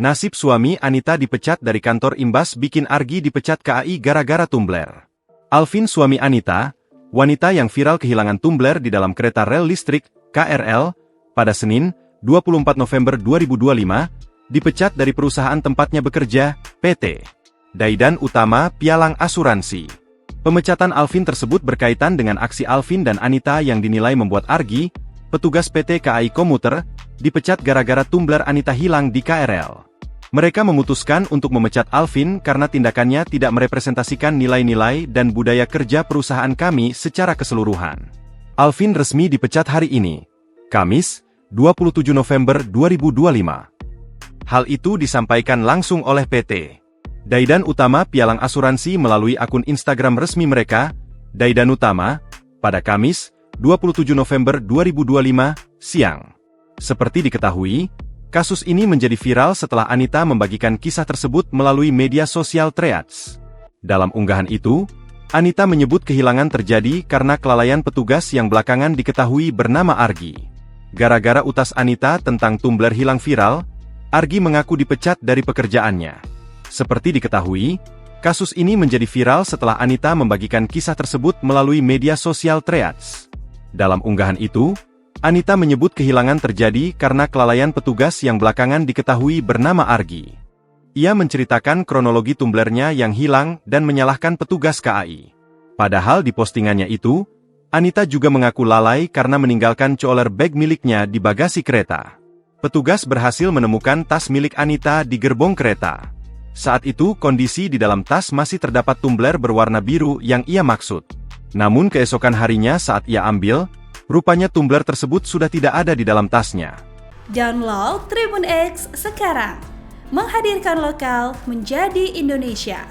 Nasib suami Anita dipecat dari kantor imbas bikin Argi dipecat KAI gara-gara tumbler. Alvin suami Anita, wanita yang viral kehilangan tumbler di dalam kereta rel listrik, KRL, pada Senin, 24 November 2025, dipecat dari perusahaan tempatnya bekerja, PT Daidan Utama Pialang Asuransi. Pemecatan Alvin tersebut berkaitan dengan aksi Alvin dan Anita yang dinilai membuat Argi, petugas PT KAI Komuter, dipecat gara-gara tumbler Anita hilang di KRL. Mereka memutuskan untuk memecat Alvin karena tindakannya tidak merepresentasikan nilai-nilai dan budaya kerja perusahaan kami secara keseluruhan. Alvin resmi dipecat hari ini, Kamis, 27 November 2025. Hal itu disampaikan langsung oleh PT Daidan Utama Pialang Asuransi melalui akun Instagram resmi mereka, Daidan Utama, pada Kamis, 27 November 2025, siang. Seperti diketahui, kasus ini menjadi viral setelah Anita membagikan kisah tersebut melalui media sosial Threads. Dalam unggahan itu, Anita menyebut kehilangan terjadi karena kelalaian petugas yang belakangan diketahui bernama Argi. Gara-gara utas Anita tentang tumbler hilang viral, Argi mengaku dipecat dari pekerjaannya. Seperti diketahui, kasus ini menjadi viral setelah Anita membagikan kisah tersebut melalui media sosial Threads. Dalam unggahan itu, Anita menyebut kehilangan terjadi karena kelalaian petugas yang belakangan diketahui bernama Argi. Ia menceritakan kronologi tumblernya yang hilang dan menyalahkan petugas KAI. Padahal di postingannya itu, Anita juga mengaku lalai karena meninggalkan cooler bag miliknya di bagasi kereta. Petugas berhasil menemukan tas milik Anita di gerbong kereta. Saat itu kondisi di dalam tas masih terdapat tumbler berwarna biru yang ia maksud. Namun keesokan harinya saat ia ambil, rupanya tumbler tersebut sudah tidak ada di dalam tasnya. Download Tribun X sekarang, menghadirkan lokal menjadi Indonesia.